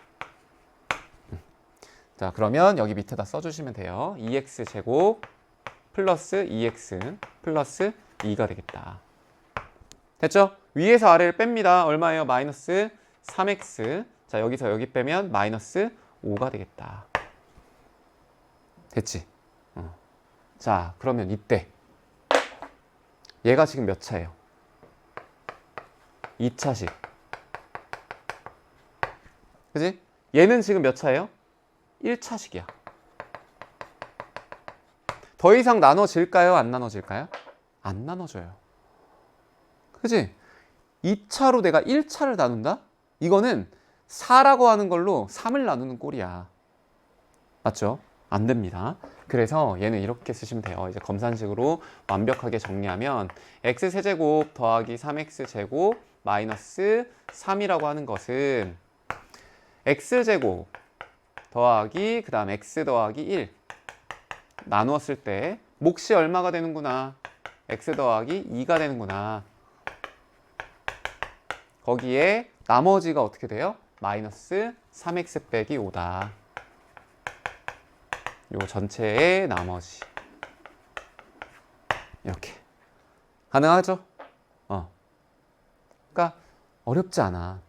자, 그러면 여기 밑에다 써주시면 돼요. 2x제곱 플러스 2x 플러스 2가 되겠다. 됐죠? 위에서 아래를 뺍니다. 얼마예요? 마이너스 3x. 자, 여기서 여기 빼면 마이너스 5가 되겠다. 됐지? 자, 그러면 이때 얘가 지금 몇 차예요? 2차식. 그지? 얘는 지금 몇 차예요? 1차식이야. 더 이상 나눠질까요? 안 나눠질까요? 안 나눠져요. 그지? 2차로 내가 1차를 나눈다? 이거는 4라고 하는 걸로 3을 나누는 꼴이야. 맞죠? 안 됩니다. 그래서 얘는 이렇게 쓰시면 돼요. 이제 검산식으로 완벽하게 정리하면 x세제곱 더하기 3x제곱 마이너스 3이라고 하는 것은 x제곱 더하기 그 다음 x 더하기 1 나누었을 때 몫이 얼마가 되는구나? x 더하기 2가 되는구나. 거기에 나머지가 어떻게 돼요? 마이너스 3x 빼기 5다. 요 전체의 나머지. 이렇게. 가능하죠? 그러니까 어렵지 않아.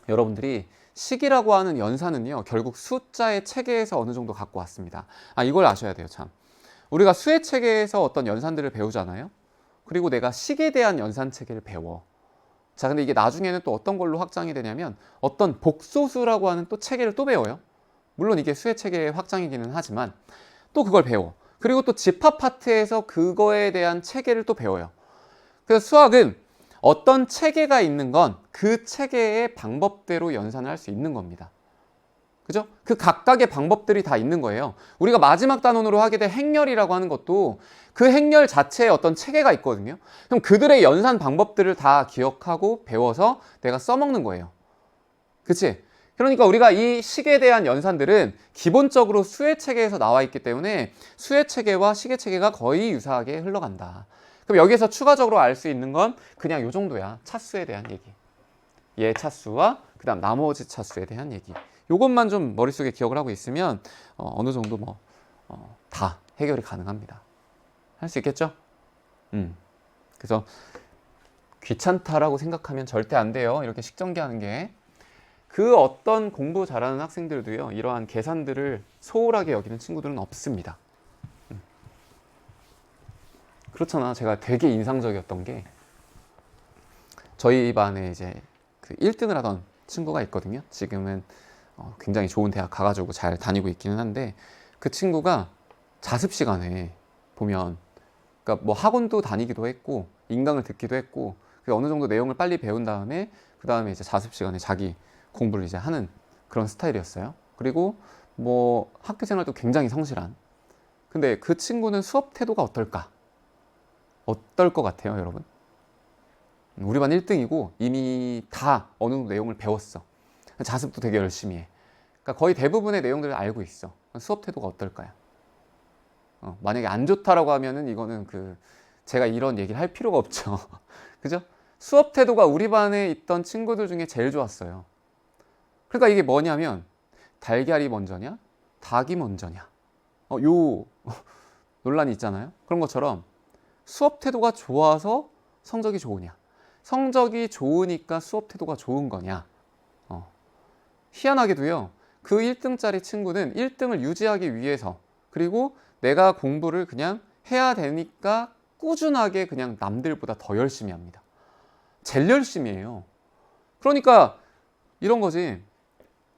여러분들이 식이라고 하는 연산은요, 결국 숫자의 체계에서 어느 정도 갖고 왔습니다. 이걸 아셔야 돼요, 참. 우리가 수의 체계에서 어떤 연산들을 배우잖아요. 그리고 내가 식에 대한 연산 체계를 배워. 자, 근데 이게 나중에는 또 어떤 걸로 확장이 되냐면 어떤 복소수라고 하는 또 체계를 또 배워요. 물론 이게 수의 체계의 확장이기는 하지만 또 그걸 배워. 그리고 또 집합 파트에서 그거에 대한 체계를 또 배워요. 그래서 수학은 어떤 체계가 있는 건 그 체계의 방법대로 연산을 할 수 있는 겁니다. 그죠? 그 각각의 방법들이 다 있는 거예요. 우리가 마지막 단원으로 하게 된 행렬이라고 하는 것도 그 행렬 자체에 어떤 체계가 있거든요. 그럼 그들의 연산 방법들을 다 기억하고 배워서 내가 써먹는 거예요. 그치? 그러니까 우리가 이 식에 대한 연산들은 기본적으로 수의 체계에서 나와 있기 때문에 수의 체계와 식의 체계가 거의 유사하게 흘러간다. 그럼 여기서 추가적으로 알 수 있는 건 그냥 이 정도야. 차수에 대한 얘기. 얘 차수와 그 다음 나머지 차수에 대한 얘기. 요것만 좀 머릿속에 기억을 하고 있으면 어느 정도 다 해결이 가능합니다. 할 수 있겠죠? 그래서 귀찮다라고 생각하면 절대 안 돼요. 이렇게 식전개하는 게. 그 어떤 공부 잘하는 학생들도요, 이러한 계산들을 소홀하게 여기는 친구들은 없습니다. 그렇잖아. 제가 되게 인상적이었던 게 저희 반에 이제 그 1등을 하던 친구가 있거든요. 지금은 굉장히 좋은 대학 가가지고 잘 다니고 있기는 한데 그 친구가 자습 시간에 보면 그러니까 뭐 학원도 다니기도 했고 인강을 듣기도 했고 어느 정도 내용을 빨리 배운 다음에 그 다음에 이제 자습 시간에 자기 공부를 이제 하는 그런 스타일이었어요. 그리고 뭐 학교 생활도 굉장히 성실한. 근데 그 친구는 수업 태도가 어떨까? 어떨 것 같아요, 여러분? 우리 반 1등이고 이미 다 어느 정도 내용을 배웠어. 자습도 되게 열심히 해. 그러니까 거의 대부분의 내용들을 알고 있어. 수업 태도가 어떨까요? 만약에 안 좋다라고 하면은 이거는 제가 이런 얘기를 할 필요가 없죠. 그죠? 수업 태도가 우리 반에 있던 친구들 중에 제일 좋았어요. 그러니까 이게 뭐냐면 달걀이 먼저냐 닭이 먼저냐 요 논란이 있잖아요. 그런 것처럼 수업 태도가 좋아서 성적이 좋으냐 성적이 좋으니까 수업 태도가 좋은 거냐. 희한하게도요. 그 1등짜리 친구는 1등을 유지하기 위해서 그리고 내가 공부를 그냥 해야 되니까 꾸준하게 그냥 남들보다 더 열심히 합니다. 제일 열심히 해요. 그러니까 이런 거지.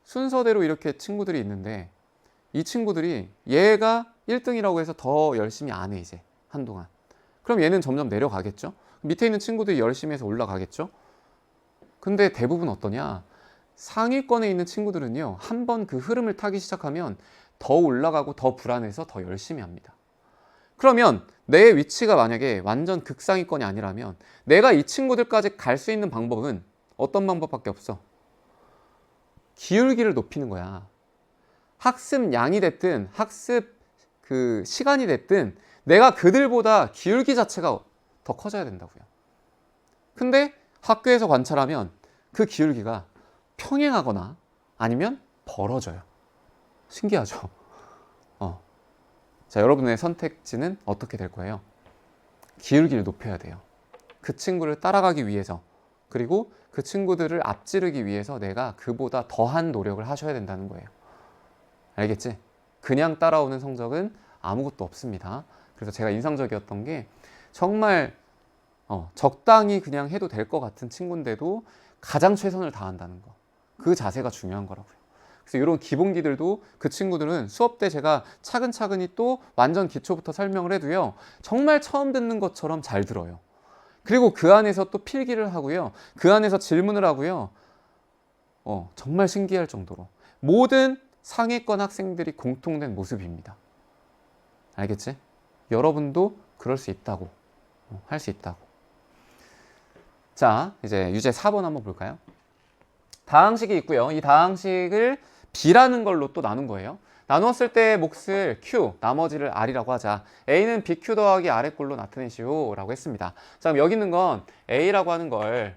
순서대로 이렇게 친구들이 있는데 이 친구들이 얘가 1등이라고 해서 더 열심히 안 해 이제 한동안. 그럼 얘는 점점 내려가겠죠. 밑에 있는 친구들이 열심히 해서 올라가겠죠. 근데 대부분 어떠냐? 상위권에 있는 친구들은요. 한번 그 흐름을 타기 시작하면 더 올라가고 더 불안해서 더 열심히 합니다. 그러면 내 위치가 만약에 완전 극상위권이 아니라면 내가 이 친구들까지 갈 수 있는 방법은 어떤 방법밖에 없어? 기울기를 높이는 거야. 학습 양이 됐든 학습 그 시간이 됐든 내가 그들보다 기울기 자체가 더 커져야 된다고요. 근데 학교에서 관찰하면 그 기울기가 평행하거나 아니면 벌어져요. 신기하죠? 자, 여러분의 선택지는 어떻게 될 거예요? 기울기를 높여야 돼요. 그 친구를 따라가기 위해서 그리고 그 친구들을 앞지르기 위해서 내가 그보다 더한 노력을 하셔야 된다는 거예요. 알겠지? 그냥 따라오는 성적은 아무것도 없습니다. 그래서 제가 인상적이었던 게 정말 적당히 그냥 해도 될 것 같은 친구인데도 가장 최선을 다한다는 거. 그 자세가 중요한 거라고요. 그래서 이런 기본기들도 그 친구들은 수업 때 제가 차근차근히 또 완전 기초부터 설명을 해도요. 정말 처음 듣는 것처럼 잘 들어요. 그리고 그 안에서 또 필기를 하고요. 그 안에서 질문을 하고요. 정말 신기할 정도로. 모든 상위권 학생들이 공통된 모습입니다. 알겠지? 여러분도 그럴 수 있다고. 할 수 있다고. 자, 이제 유제 4번 한번 볼까요? 다항식이 있고요. 이 다항식을 B라는 걸로 또 나눈 거예요. 나누었을 때 몫을 Q, 나머지를 R이라고 하자. A는 BQ 더하기 R의 꼴로 나타내시오 라고 했습니다. 자, 그럼 여기 있는 건 A라고 하는 걸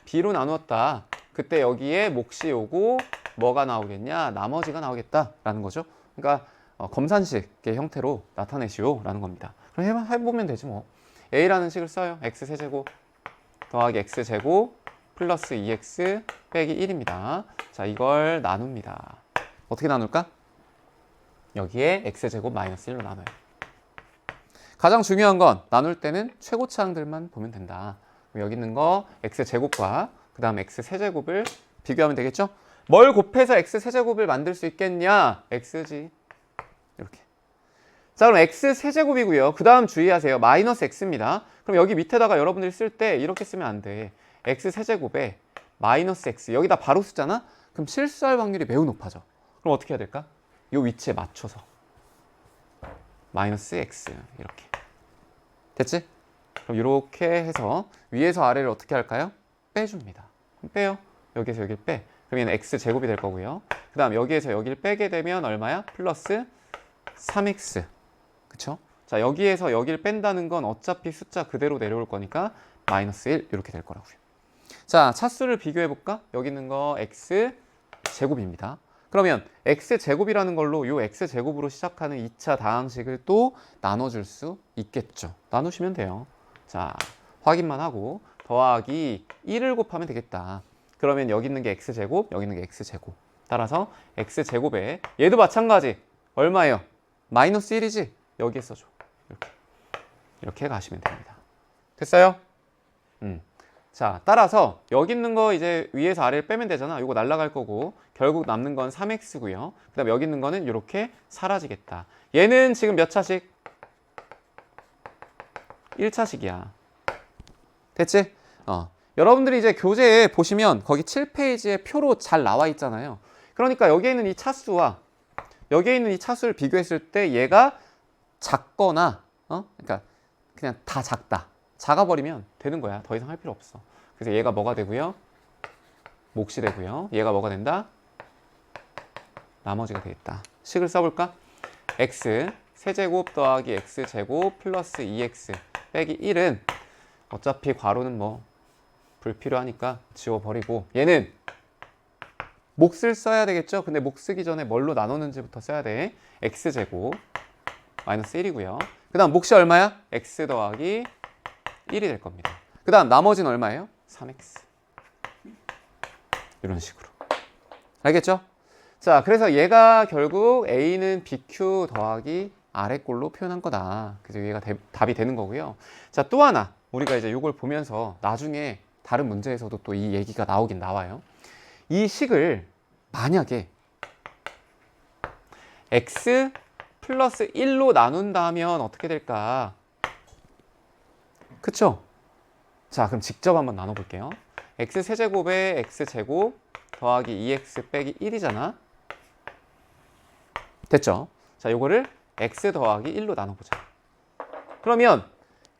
B로 나누었다. 그때 여기에 몫이 오고 뭐가 나오겠냐? 나머지가 나오겠다라는 거죠. 그러니까 검산식의 형태로 나타내시오 라는 겁니다. 그럼 해보면 되지 뭐. A라는 식을 써요. X세제곱 더하기 X제곱 플러스 2X 빼기 1입니다. 자, 이걸 나눕니다. 어떻게 나눌까? 여기에 X제곱 마이너스 1로 나눠요. 가장 중요한 건 나눌 때는 최고차항들만 보면 된다. 여기 있는 거 X제곱과 그 다음 X세제곱을 비교하면 되겠죠? 뭘 곱해서 X세제곱을 만들 수 있겠냐? X지. 이렇게. 자, 그럼 X세제곱이고요. 그 다음 주의하세요. 마이너스 X입니다. 그럼 여기 밑에다가 여러분들이 쓸 때 이렇게 쓰면 안 돼. X세제곱에 마이너스 X. 여기다 바로 쓰잖아? 그럼 실수할 확률이 매우 높아져. 그럼 어떻게 해야 될까? 이 위치에 맞춰서. 마이너스 X. 이렇게. 됐지? 그럼 이렇게 해서 위에서 아래를 어떻게 할까요? 빼줍니다. 그럼 빼요. 여기에서 여기를 빼. 그럼 얘는 X제곱이 될 거고요. 그 다음 여기에서 여기를 빼게 되면 얼마야? 플러스 3X. 그쵸? 자, 여기에서 여기를 뺀다는 건 어차피 숫자 그대로 내려올 거니까 마이너스 1 이렇게 될 거라고요. 자, 차수를 비교해 볼까? 여기 있는 거 X제곱입니다. 그러면 X제곱이라는 걸로 이 X제곱으로 시작하는 2차 다항식을 또 나눠줄 수 있겠죠. 나누시면 돼요. 자, 확인만 하고 더하기 1을 곱하면 되겠다. 그러면 여기 있는 게 X제곱, 여기 있는 게 X제곱. 따라서 X제곱에 얘도 마찬가지. 얼마예요? 마이너스 1이지? 여기에 써줘. 이렇게 가시면 됩니다. 됐어요? 자, 따라서 여기 있는 거 이제 위에서 아래를 빼면 되잖아. 이거 날아갈 거고 결국 남는 건 3x고요. 그 다음에 여기 있는 거는 이렇게 사라지겠다. 얘는 지금 몇 차식? 1차식이야. 됐지? 여러분들이 이제 교재에 보시면 거기 7페이지에 표로 잘 나와 있잖아요. 그러니까 여기에 있는 이 차수와 여기에 있는 이 차수를 비교했을 때 얘가 작거나 그러니까 그냥 다 작다. 작아버리면 되는 거야. 더 이상 할 필요 없어. 그래서 얘가 뭐가 되고요? 몫이 되고요. 얘가 뭐가 된다? 나머지가 되겠다. 식을 써볼까? x 세제곱 더하기 x제곱 플러스 2x 빼기 1은 어차피 괄호는 뭐 불필요하니까 지워버리고 얘는 몫을 써야 되겠죠? 근데 몫 쓰기 전에 뭘로 나누는지부터 써야 돼. x제곱 마이너스 1이고요. 그 다음 몫이 얼마야? x 더하기 1이 될 겁니다. 그 다음 나머지는 얼마예요? 3x. 이런 식으로. 알겠죠? 자, 그래서 얘가 결국 a는 bq 더하기 아래 꼴로 표현한 거다. 그래서 얘가 답이 되는 거고요. 자, 또 하나 우리가 이제 이걸 보면서 나중에 다른 문제에서도 또 이 얘기가 나오긴 나와요. 이 식을 만약에 x 플러스 1로 나눈다면 어떻게 될까? 그쵸? 자, 그럼 직접 한번 나눠볼게요. x세제곱에 x제곱 더하기 2x 빼기 1이잖아. 됐죠? 자, 요거를 x 더하기 1로 나눠보자. 그러면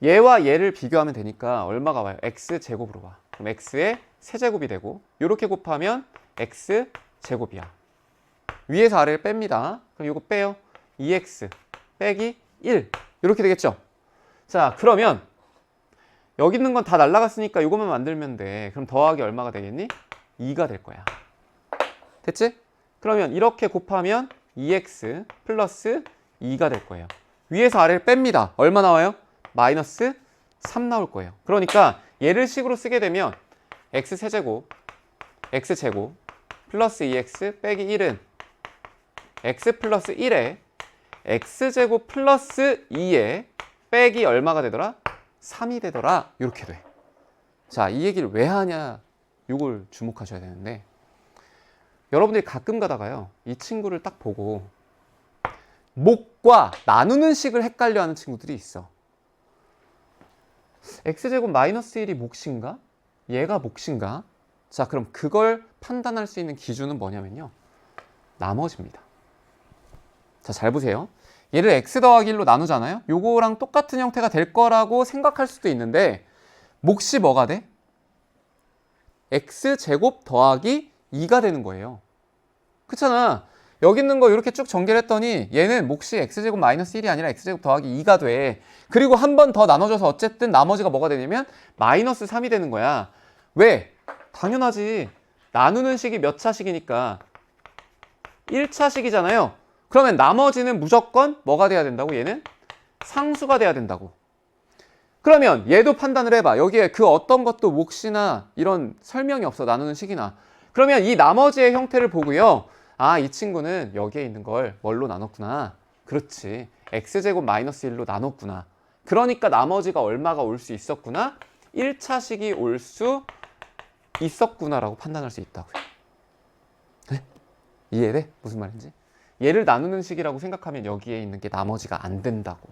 얘와 얘를 비교하면 되니까 얼마가 와요? x제곱으로 와. 그럼 x의 세제곱이 되고 이렇게 곱하면 x제곱이야. 위에서 아래를 뺍니다. 그럼 이거 빼요. 2x 빼기 1 이렇게 되겠죠? 자, 그러면 여기 있는 건 다 날라갔으니까 이것만 만들면 돼. 그럼 더하기 얼마가 되겠니? 2가 될 거야. 됐지? 그러면 이렇게 곱하면 2x 플러스 2가 될 거예요. 위에서 아래를 뺍니다. 얼마 나와요? 마이너스 3 나올 거예요. 그러니까 얘를 식으로 쓰게 되면 x세제곱 x제곱 플러스 2x 빼기 1은 x 플러스 1에 x제곱 플러스 2에 빼기 얼마가 되더라? 3이 되더라. 이렇게 돼. 자, 이 얘기를 왜 하냐? 이걸 주목하셔야 되는데 여러분들이 가끔 가다가요. 이 친구를 딱 보고 몫과 나누는 식을 헷갈려 하는 친구들이 있어. x제곱 마이너스 1이 몫인가? 얘가 몫인가? 자, 그럼 그걸 판단할 수 있는 기준은 뭐냐면요. 나머지입니다. 자, 잘 보세요. 얘를 x 더하기 1로 나누잖아요. 요거랑 똑같은 형태가 될 거라고 생각할 수도 있는데 몫이 뭐가 돼? x제곱 더하기 2가 되는 거예요. 그렇잖아. 여기 있는 거 이렇게 쭉 전개를 했더니 얘는 몫이 x제곱 마이너스 1이 아니라 x제곱 더하기 2가 돼. 그리고 한 번 더 나눠줘서 어쨌든 나머지가 뭐가 되냐면 마이너스 3이 되는 거야. 왜? 당연하지. 나누는 식이 몇 차식이니까 1차식이잖아요. 그러면 나머지는 무조건 뭐가 돼야 된다고? 얘는 상수가 돼야 된다고. 그러면 얘도 판단을 해봐. 여기에 그 어떤 것도 몫이나 이런 설명이 없어. 나누는 식이나. 그러면 이 나머지의 형태를 보고요. 아, 이 친구는 여기에 있는 걸 뭘로 나눴구나. 그렇지. x제곱 마이너스 1로 나눴구나. 그러니까 나머지가 얼마가 올 수 있었구나. 1차식이 올 수 있었구나라고 판단할 수 있다고요. 네? 이해돼? 무슨 말인지? 얘를 나누는 식이라고 생각하면 여기에 있는 게 나머지가 안 된다고.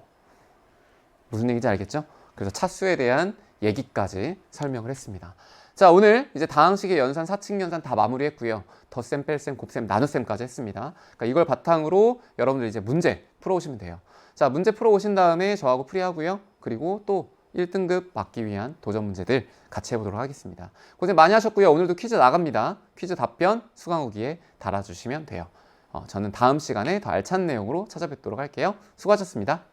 무슨 얘기인지 알겠죠? 그래서 차수에 대한 얘기까지 설명을 했습니다. 자, 오늘 이제 다항식의 연산, 사칙 연산 다 마무리했고요. 덧셈, 뺄셈, 곱셈, 나눗셈까지 했습니다. 그러니까 이걸 바탕으로 여러분들 이제 문제 풀어오시면 돼요. 자, 문제 풀어오신 다음에 저하고 풀이하고요. 그리고 또 1등급 맞기 위한 도전 문제들 같이 해보도록 하겠습니다. 고생 많이 하셨고요. 오늘도 퀴즈 나갑니다. 퀴즈 답변 수강 후기에 달아주시면 돼요. 저는 다음 시간에 더 알찬 내용으로 찾아뵙도록 할게요. 수고하셨습니다.